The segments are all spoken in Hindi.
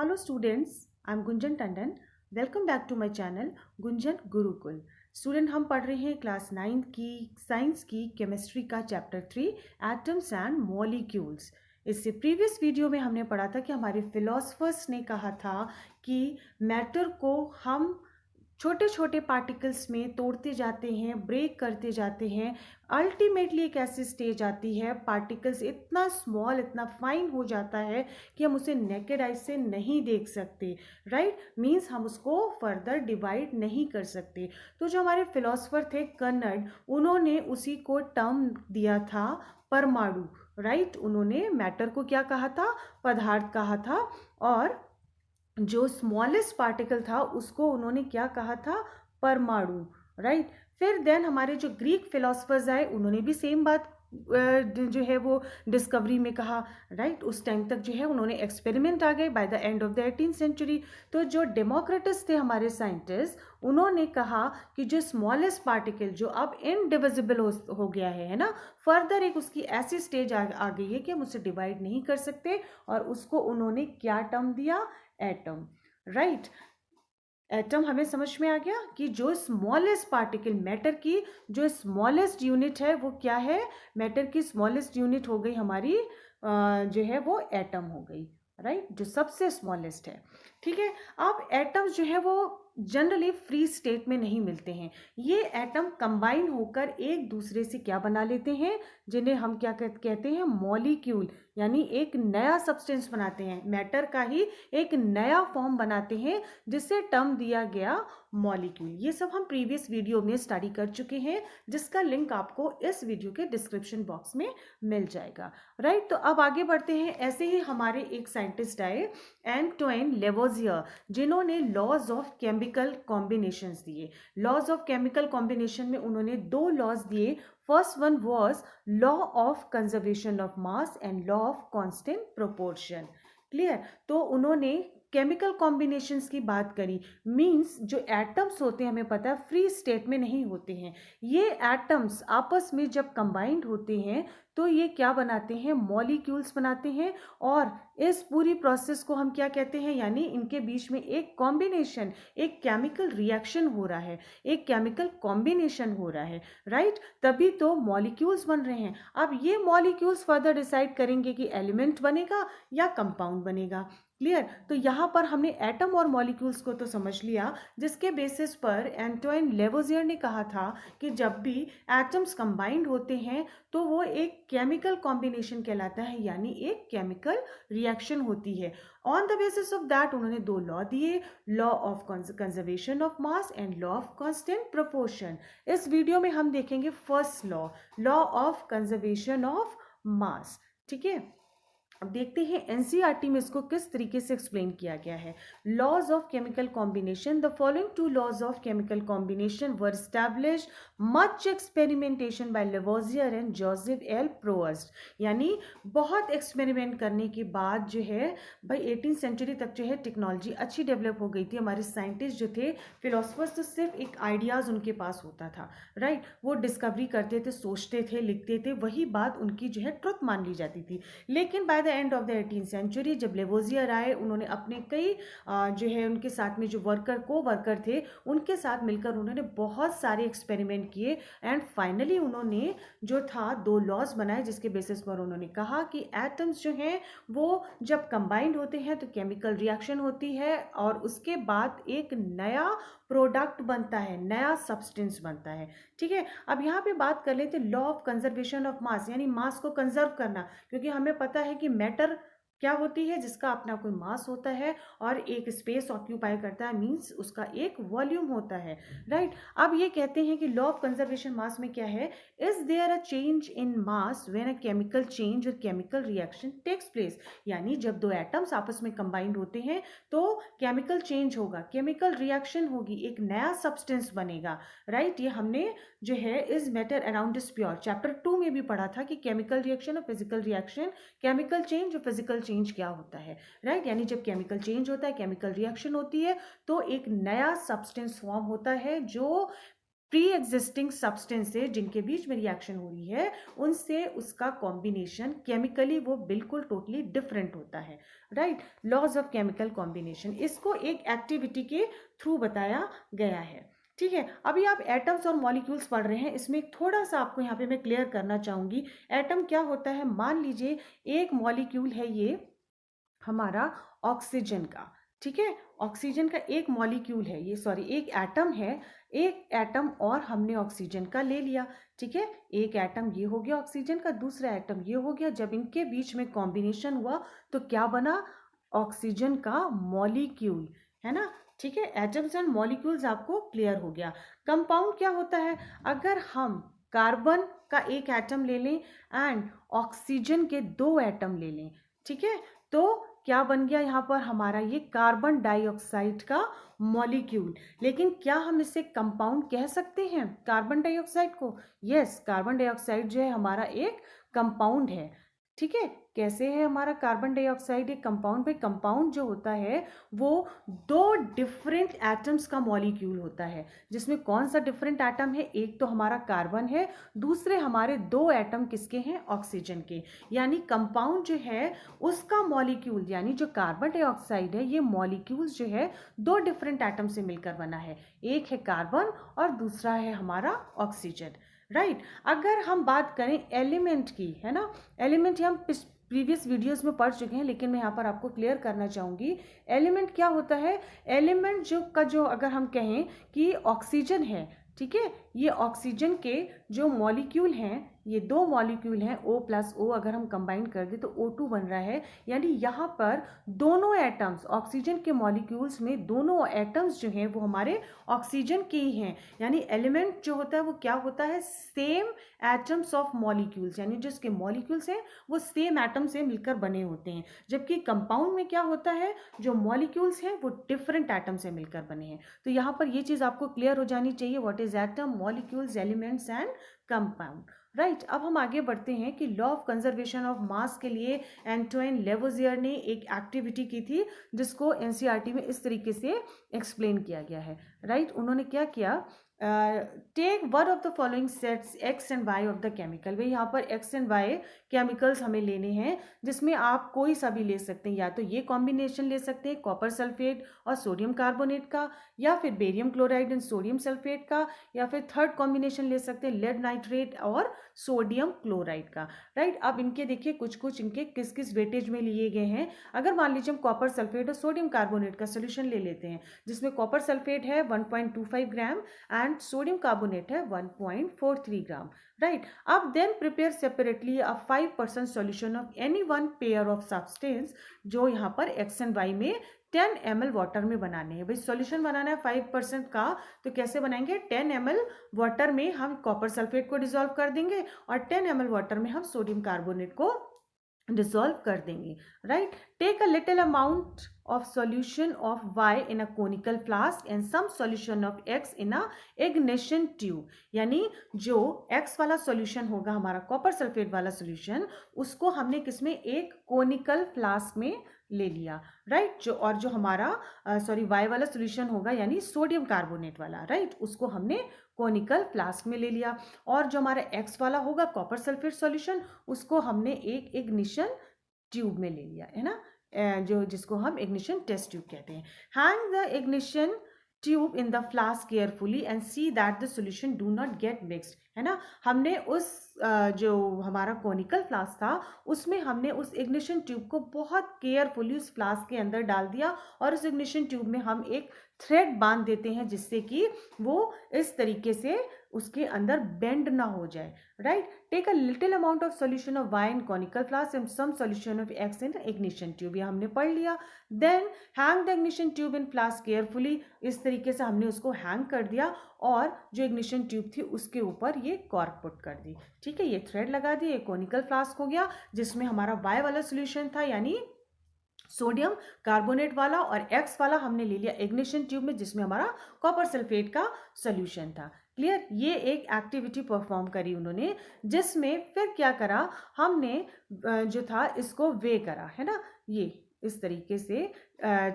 Hello students, I'm Gunjan Tandon. Welcome back to my channel Gunjan Gurukul. Student हम पढ़ रहे हैं क्लास 9 की साइंस की केमिस्ट्री का चैप्टर 3 एटम्स एंड मॉलिक्यूल्स। इससे प्रीवियस वीडियो में हमने पढ़ा था कि हमारे फिलोसफर्स ने कहा था कि मैटर को हम छोटे छोटे पार्टिकल्स में तोड़ते जाते हैं, ब्रेक करते जाते हैं। अल्टीमेटली एक ऐसी स्टेज आती है, पार्टिकल्स इतना स्मॉल, इतना फाइन हो जाता है कि हम उसे नेकेड आई से नहीं देख सकते। राइट, मीन्स हम उसको फर्दर डिवाइड नहीं कर सकते। तो जो हमारे फिलोसफर थे कनर्ड, उन्होंने उसी को टर्म दिया था परमाणु। राइट, उन्होंने मैटर को क्या कहा था? पदार्थ कहा था। और जो स्मॉलेस्ट पार्टिकल था उसको उन्होंने क्या कहा था? परमाणु। राइट, फिर देन हमारे जो ग्रीक फिलोसफर्स आए उन्होंने भी सेम बात जो है वो डिस्कवरी में कहा। राइट, उस टाइम तक जो है उन्होंने एक्सपेरिमेंट आ गए by the end of the 18th century. तो जो डेमोक्रेटस थे हमारे साइंटिस्ट, उन्होंने कहा कि जो स्मॉलेस्ट पार्टिकल जो अब इनडिविजिबल हो गया है ना, फर्दर एक उसकी ऐसी स्टेज आ गई है कि हम उसे डिवाइड नहीं कर सकते, और उसको उन्होंने क्या टर्म दिया? एटम। राइट, एटम हमें समझ में आ गया कि जो स्मॉलेस्ट पार्टिकल, मैटर की जो स्मॉलेस्ट यूनिट है वो क्या है? मैटर की स्मॉलेस्ट यूनिट हो गई हमारी जो है वो एटम हो गई। राइट, जो सबसे स्मॉलेस्ट है। ठीक है, अब एटम्स जो है वो जनरली फ्री स्टेट में नहीं मिलते हैं। ये एटम कंबाइन होकर एक दूसरे से क्या बना लेते हैं, जिन्हें हम क्या कहते हैं? मॉलिक्यूल, यानी एक नया सब्सटेंस बनाते हैं, मैटर का ही एक नया फॉर्म बनाते हैं, जिससे टर्म दिया गया मॉलिक्यूल। ये सब हम प्रीवियस वीडियो में स्टडी कर चुके हैं, जिसका लिंक आपको इस वीडियो के डिस्क्रिप्शन बॉक्स में मिल जाएगा। राइट, तो अब आगे बढ़ते हैं। ऐसे ही हमारे एक साइंटिस्ट आए, एंटोइन लेवोजियर, जिन्होंने लॉज ऑफ केमिकल कॉम्बिनेशंस दिए। लॉज ऑफ केमिकल कॉम्बिनेशन में उन्होंने दो लॉज दिए। First one was law of conservation of mass and law of constant proportion. Clear? तो उन्होंने केमिकल कॉम्बिनेशंस की बात करी। मींस जो एटम्स होते हैं, हमें पता है फ्री स्टेट में नहीं होते हैं। ये एटम्स आपस में जब कंबाइंड होते हैं तो ये क्या बनाते हैं? मॉलिक्यूल्स बनाते हैं। और इस पूरी प्रोसेस को हम क्या कहते हैं? यानी इनके बीच में एक कॉम्बिनेशन, एक केमिकल रिएक्शन हो रहा है, एक केमिकल कॉम्बिनेशन हो रहा है। राइट, तभी तो मॉलिक्यूल्स बन रहे हैं। अब ये मॉलिक्यूल्स फर्दर डिसाइड करेंगे कि एलिमेंट बनेगा या कंपाउंड बनेगा। क्लियर? तो यहाँ पर हमने एटम और मॉलिक्यूल्स को तो समझ लिया, जिसके बेसिस पर एंटोइन लेवोजियर ने कहा था कि जब भी एटम्स कंबाइंड होते हैं तो वो एक केमिकल कॉम्बिनेशन कहलाता है, यानी एक केमिकल रिएक्शन होती है। On the basis of that उन्होंने दो लॉ दिए, law of conservation of mass and law of constant proportion. इस वीडियो में हम देखेंगे first law, law of conservation of मास। ठीक है, अब देखते हैं एनसीईआरटी में इसको किस तरीके से एक्सप्लेन किया गया है। Laws of chemical combination, the following two laws of chemical combination were established much experimentation by Lavoisier and Joseph L Proust. यानी बहुत एक्सपेरिमेंट करने के बाद जो है भाई 18th सेंचुरी तक जो है टेक्नोलॉजी अच्छी डेवलप हो गई थी। हमारे साइंटिस्ट जो थे, फिलोसफर्स, तो सिर्फ एक आइडियाज उनके पास होता था। राइट, वो डिस्कवरी करते थे, सोचते थे, लिखते थे, वही बात उनकी जो है ट्रुथ मान ली जाती थी। लेकिन by the end of the 18th century जब लेवोजियर आए, उन्होंने अपने कई जो है उनके साथ में जो वर्कर थे, उनके साथ मिलकर उन्होंने बहुत सारे एक्सपेरिमेंट किए। एंड फाइनली उन्होंने जो था दो लॉज बनाए, जिसके बेसिस पर उन्होंने कहा कि एटम्स जो हैं वो जब कंबाइंड होते हैं तो केमिकल रिएक्शन होती है, और उसके बाद एक नया प्रोडक्ट बनता है, नया सब्सटेंस बनता है। ठीक है, अब यहाँ पे बात कर लेते लॉ ऑफ कंजर्वेशन ऑफ मास, यानी मास को कंजर्व करना। क्योंकि हमें पता है कि मैटर क्या होती है? जिसका अपना कोई मास होता है और एक स्पेस ऑक्यूपाई करता है, मींस उसका एक वॉल्यूम होता है। राइट, अब ये कहते हैं कि लॉ ऑफ कंजर्वेशन मास में क्या है? Is there a change in mass when a chemical change और केमिकल रिएक्शन टेक्स प्लेस। यानी जब दो एटम्स आपस में कंबाइंड होते हैं तो केमिकल चेंज होगा, केमिकल रिएक्शन होगी, एक नया सब्सटेंस बनेगा। राइट, ये हमने जो है is matter around is pure chapter 2 में भी पढ़ा था कि केमिकल रिएक्शन और फिजिकल रिएक्शन, केमिकल चेंज और फिजिकल चेंज क्या होता है। राइट, यानी जब केमिकल चेंज होता है, केमिकल रिएक्शन होती है, तो एक नया सब्सटेंस फॉर्म होता है जो प्री एग्जिस्टिंग सब्सटेंस से जिनके बीच में रिएक्शन हो रही है उनसे उसका कॉम्बिनेशन केमिकली वो बिल्कुल टोटली डिफरेंट होता है, right. Laws of chemical combination, इसको एक एक्टिविटी के थ्रू बताया गया है, ठीक है। अभी आप एटम्स और मॉलिक्यूल्स पढ़ रहे हैं, इसमें थोड़ा सा आपको यहाँ पे मैं क्लियर करना चाहूंगी। एटम क्या होता है, मान लीजिए एक मॉलिक्यूल है ये हमारा ऑक्सीजन का, ठीक है। ऑक्सीजन का एक मॉलिक्यूल है ये, सॉरी एक एटम है, एक एटम और हमने ऑक्सीजन का ले लिया, ठीक है। एक एटम ये हो गया ऑक्सीजन का, दूसरा एटम ये हो गया। जब इनके बीच में कॉम्बिनेशन हुआ तो क्या बना, ऑक्सीजन का मॉलिक्यूल, है ना, ठीक है। एटम्स एंड मॉलिक्यूल्स आपको क्लियर हो गया। कंपाउंड क्या होता है, अगर हम कार्बन का एक एटम ले लें एंड ऑक्सीजन के दो एटम ले लें, ठीक है, तो क्या बन गया यहाँ पर हमारा ये कार्बन डाइऑक्साइड का मॉलिक्यूल। लेकिन क्या हम इसे कंपाउंड कह सकते हैं कार्बन डाइऑक्साइड को? यस, कार्बन डाइऑक्साइड जो है हमारा एक कंपाउंड है, ठीक है। कैसे है हमारा कार्बन डाइऑक्साइड एक कंपाउंड? भाई कंपाउंड जो होता है वो दो डिफरेंट एटम्स का मॉलिक्यूल होता है, जिसमें कौन सा डिफरेंट एटम है, एक तो हमारा कार्बन है, दूसरे हमारे दो एटम किसके हैं, ऑक्सीजन के। यानी कंपाउंड जो है उसका मॉलिक्यूल, यानी जो कार्बन डाइऑक्साइड है ये मॉलिक्यूल्स जो है दो डिफरेंट एटम से मिलकर बना है, एक है कार्बन और दूसरा है हमारा ऑक्सीजन, राइट। अगर हम बात करें एलिमेंट की, है ना, एलिमेंट हम प्रीवियस वीडियोस में पढ़ चुके हैं, लेकिन मैं यहाँ पर आपको क्लियर करना चाहूँगी। एलिमेंट क्या होता है, एलिमेंट जो अगर हम कहें कि ऑक्सीजन है, ठीक है, ये ऑक्सीजन के जो मॉलिक्यूल हैं, ये दो मॉलिक्यूल हैं O प्लस O, अगर हम कंबाइन कर दें तो O2 बन रहा है। यानी यहाँ पर दोनों एटम्स, ऑक्सीजन के मॉलिक्यूल्स में दोनों एटम्स जो हैं वो हमारे ऑक्सीजन के ही हैं। यानी एलिमेंट जो होता है वो क्या होता है, सेम एटम्स ऑफ मॉलिक्यूल्स, यानी जो इसके मॉलिक्यूल्स हैं वो सेम एटम से मिलकर बने होते हैं। जबकि कंपाउंड में क्या होता है, जो मॉलिक्यूल्स हैं वो डिफरेंट एटम से मिलकर बने हैं। तो यहाँ पर ये चीज़ आपको क्लियर हो जानी चाहिए, what is atom, molecules, elements and compound, right. अब हम आगे बढ़ते हैं कि लॉ ऑफ कंजर्वेशन ऑफ मास के लिए एंटोइन लेवोजियर ने एक एक्टिविटी की थी, जिसको एनसीईआरटी में इस तरीके से एक्सप्लेन किया गया है, राइट। उन्होंने क्या किया, take one of the following sets X and Y of the chemical. भाई यहाँ पर एक्स एंड वाई केमिकल्स हमें लेने हैं, जिसमें आप कोई सा भी ले सकते हैं, या तो ये कॉम्बिनेशन ले सकते हैं कॉपर सल्फेट और सोडियम कार्बोनेट का, या फिर barium chloride and sodium sulphate का, या फिर थर्ड कॉम्बिनेशन ले सकते हैं लेड नाइट्रेट और सोडियम क्लोराइड का, राइट। अब इनके देखिए कुछ कुछ इनके किस किस वेटेज में लिए गए हैं। अगर मान लीजिए हम कॉपर सल्फेट और सोडियम कार्बोनेट का सोल्यूशन ले लेते हैं, जिसमें कॉपर सल्फेट है 1.25 ग्राम एंड सोडियम कार्बोनेट है 1.43 ग्राम, राइट। अब then prepare separately a 5% solution of any one pair of substance, जो यहाँ पर एक्स एंड वाई में 10 ml वाटर में बनाने हैं। भाई सॉल्यूशन बनाना है 5% का, तो कैसे बनाएंगे, 10 ml वाटर में हम कॉपर सल्फेट को डिसॉल्व कर देंगे और 10 ml वाटर में हम सोडियम कार्बोनेट को डिसॉल्व कर देंगे, right. Take a little amount of solution of Y in a conical flask and some solution of X in a ignition tube। यानी जो X वाला solution होगा हमारा कॉपर सल्फेट वाला solution, उसको हमने किसमें, एक कोनिकल फ्लास्क में ले लिया, राइट। जो हमारा Y वाला solution होगा यानी सोडियम कार्बोनेट वाला, राइट, उसको हमने कोनिकल फ्लास्क में ले लिया। और जो हमारा X वाला होगा कॉपर सल्फेट सॉल्यूशन, उसको हमने एक इग्निशन ट्यूब में ले लिया, है ना, जिसको हम इग्निशन टेस्ट ट्यूब कहते हैं। Hang the ignition tube in the flask carefully and see that the solution do not gate mixed, है ना। हमने उस जो हमारा कोनिकल फ्लास्क था उसमें हमने उस इग्निशन ट्यूब को बहुत केयरफुली उस फ्लास्क के अंदर डाल दिया, और उस इग्निशन ट्यूब में हम एक थ्रेड बांध देते हैं, जिससे कि वो इस तरीके से उसके अंदर बेंड ना हो जाए, right. Take a little amount of solution of Y in conical flask and some solution of X in ignition tube, ये हमने पढ़ लिया। Then hang the ignition tube in flask carefully, इस तरीके से हमने उसको हैंग कर दिया और जो इग्निशन ट्यूब थी उसके ऊपर ये कॉर्क पुट कर दी, ठीक है, ये थ्रेड लगा दी, ये कोनिकल फ्लास्क हो गया जिसमें हमारा वाई वाला सोल्यूशन था यानी सोडियम कार्बोनेट वाला, और एक्स वाला हमने ले लिया इग्निशन ट्यूब में जिसमें हमारा कॉपर सल्फेट का सोल्यूशन था। क्लियर, ये एक एक्टिविटी परफॉर्म करी उन्होंने, जिसमें फिर क्या करा, हमने जो था इसको वे करा, है ना, ये इस तरीके से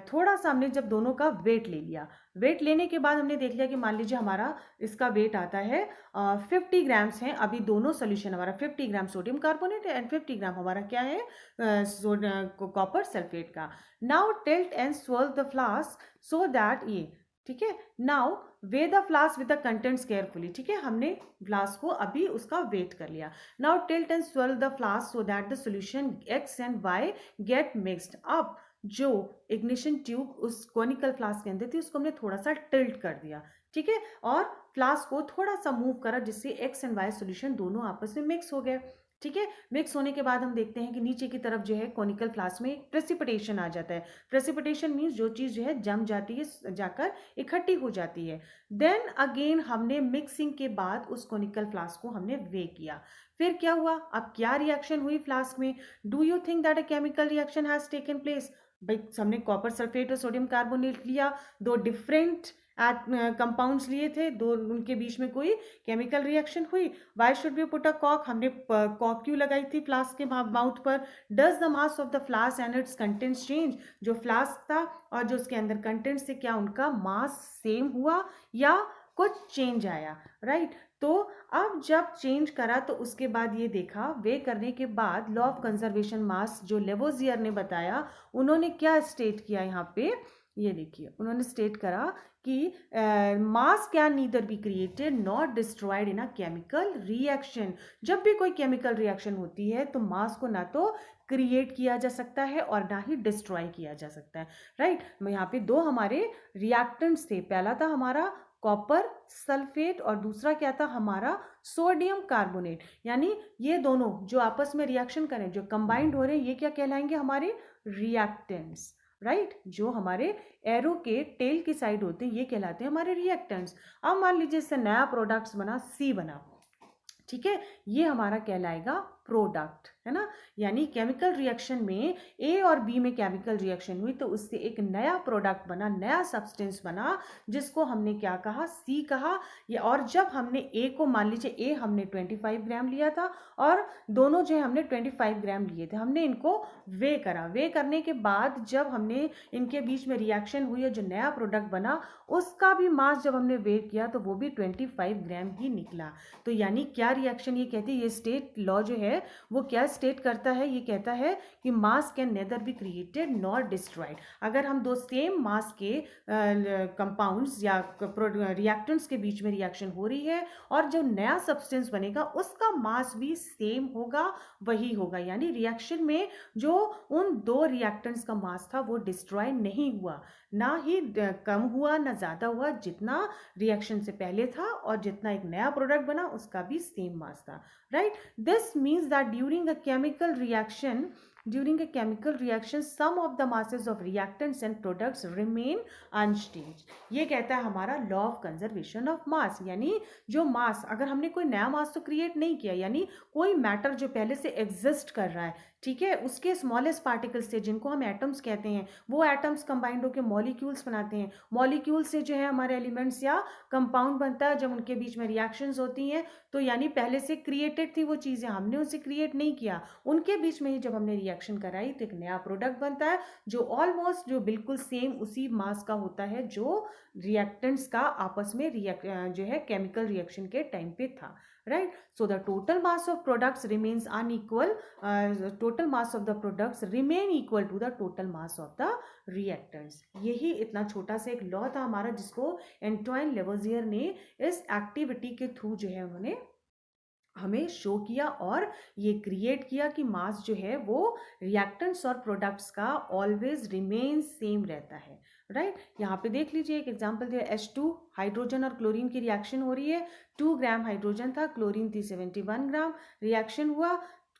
थोड़ा सा हमने जब दोनों का वेट ले लिया, वेट लेने के बाद हमने देख लिया कि मान लीजिए हमारा इसका वेट आता है 50 ग्राम्स है। अभी दोनों सोल्यूशन हमारा 50 ग्राम सोडियम कार्बोनेट एंड 50 ग्राम हमारा क्या है कॉपर सल्फेट का। Now tilt and swirl the flask so that ये, ठीक है, now way the flask with the contents carefully, ठीक है, हमने फ्लास्क को अभी उसका वेट कर लिया। Now tilt and swirl the flask so that the solution X and Y get mixed. अब जो इग्निशन ट्यूब उस कॉनिकल फ्लास्क के अंदर थी उसको हमने थोड़ा सा टिल्ट कर दिया, ठीक है, और फ्लास्क को थोड़ा सा मूव करा जिससे एक्स एंड वाई सोल्यूशन दोनों आपस में मिक्स हो गए, ठीक है। मिक्स होने के बाद हम देखते हैं कि नीचे की तरफ जो है कॉनिकल फ्लास्क में प्रेसिपिटेशन आ जाता है। प्रेसिपिटेशन मीन्स जो चीज़ जो है जम जाती है, जाकर इकट्ठी हो जाती है। देन अगेन हमने मिक्सिंग के बाद उस कॉनिकल फ्लास्क को हमने वे किया। फिर क्या हुआ, अब क्या रिएक्शन हुई फ्लास्क में? Do you think that a chemical reaction has taken place? भाई हमने कॉपर सल्फेट और सोडियम कार्बोनेट लिया, दो डिफरेंट कंपाउंड्स लिए थे, दो उनके बीच में कोई केमिकल रिएक्शन हुई। Why should be put a कॉक? हमने कॉक क्यों लगाई थी फ्लास्क के माउथ पर? Does the mass of the flask and its contents change? जो फ्लास्क था और जो उसके अंदर कंटेंट्स थे, क्या उनका मास सेम हुआ या कुछ चेंज आया, राइट? तो अब जब चेंज करा तो उसके बाद ये देखा, वे करने के बाद लॉ ऑफ कंजर्वेशन मास जो लेवोजियर ने बताया, उन्होंने क्या स्टेट किया यहाँ पे, ये देखिए, उन्होंने स्टेट करा कि मास can neither be created not destroyed in a chemical reaction. जब भी कोई केमिकल रिएक्शन होती है तो मास को ना तो क्रिएट किया जा सकता है और ना ही डिस्ट्रॉय किया जा सकता है, राइट। यहाँ पे दो हमारे रिएक्टेंट्स थे, पहला था हमारा कॉपर सल्फेट और दूसरा क्या था हमारा सोडियम कार्बोनेट। यानी ये दोनों जो आपस में रिएक्शन करें, जो कंबाइंड हो रहे हैं, ये क्या कहलाएंगे? हमारे रिएक्टेंट्स, राइट। जो हमारे एरो के टेल की साइड होते हैं ये कहलाते हैं हमारे रिएक्टेंट्स। अब मान लीजिए इससे नया प्रोडक्ट्स बना, सी बना, ठीक है, ये हमारा कहलाएगा प्रोडक्ट, है ना। यानी केमिकल रिएक्शन में ए और बी में केमिकल रिएक्शन हुई तो उससे एक नया प्रोडक्ट बना, नया सब्सटेंस बना, जिसको हमने क्या कहा? सी कहा। ये, और जब हमने ए को, मान लीजिए ए हमने 25 ग्राम लिया था और दोनों जो है हमने 25 ग्राम लिए थे, हमने इनको वे करा। वे करने के बाद जब हमने इनके बीच में रिएक्शन हुई और जो नया प्रोडक्ट बना उसका भी मास जब हमने वे किया तो वो भी 25 ग्राम ही निकला। तो यानी क्या रिएक्शन ये कहती है, ये स्टेट लॉ जो है वो क्या स्टेट करता है? ये कहता है कि मास can nether be created nor destroyed. अगर हम दो सेम मास के कंपाउंड्स या रिएक्टेंट्स के बीच में रिएक्शन हो रही है और जो नया सब्सटेंस बनेगा उसका मास भी सेम होगा, वही होगा। यानी रिएक्शन में जो उन दो रिएक्टेंट्स का मास था वो डिस्ट्रॉय नहीं हुआ, ना ही कम हुआ ना ज़्यादा हुआ, जितना रिएक्शन से पहले था और जितना एक नया प्रोडक्ट बना उसका भी सेम मास था, right? This means that during a chemical reaction, some of the masses of reactants and products remain unchanged. ये कहता है हमारा लॉ ऑफ कंजर्वेशन ऑफ मास। यानी जो मास, अगर हमने कोई नया मास तो क्रिएट नहीं किया, यानी कोई मैटर जो पहले से एग्जिस्ट कर रहा है, ठीक है, उसके स्मॉलेस्ट पार्टिकल्स थे जिनको हम एटम्स कहते हैं, वो एटम्स कंबाइंड होकर मॉलिक्यूल्स बनाते हैं। मॉलिक्यूल से जो है हमारे एलिमेंट्स या कंपाउंड बनता है जब उनके बीच में रिएक्शंस होती हैं। तो यानी पहले से क्रिएटेड थी वो चीज़ें, हमने उसे क्रिएट नहीं किया, उनके बीच में ही जब हमने रिएक्शन कराई तो एक नया प्रोडक्ट बनता है जो ऑलमोस्ट, जो बिल्कुल सेम उसी मास का होता है जो रिएक्टेंट्स का आपस में जो है केमिकल रिएक्शन के टाइम पे था, right? So the total mass of products remains unequal. Total mass of the products remain equal to the total mass of the reactants. यही इतना छोटा सा एक लॉ था हमारा जिसको एंटोइन लेवोजियर ने इस एक्टिविटी के थ्रू जो है उन्होंने हमें शो किया और ये क्रिएट किया कि मास जो है वो रिएक्टेंट्स और प्रोडक्ट्स का ऑलवेज रिमेन सेम रहता है, राइट। यहाँ पे देख लीजिए एक एग्जांपल दिया, H2 हाइड्रोजन और क्लोरीन की रिएक्शन हो रही है। 2 ग्राम हाइड्रोजन था, क्लोरीन थी 71 ग्राम, रिएक्शन हुआ,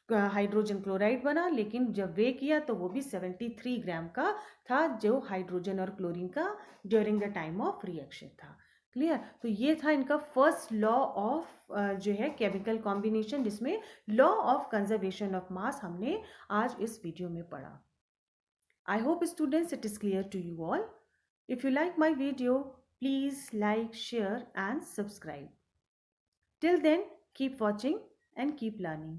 हाइड्रोजन क्लोराइड बना, लेकिन जब वे किया तो वो भी 73 ग्राम का था जो हाइड्रोजन और क्लोरीन का during the time of reaction था। क्लियर? तो ये था इनका फर्स्ट लॉ ऑफ जो है केमिकल कॉम्बिनेशन, जिसमें law of conservation of mass हमने आज इस वीडियो में पढ़ा। I hope students it is clear to you all. If you like my video please like, share and subscribe. Till then, keep watching and keep learning.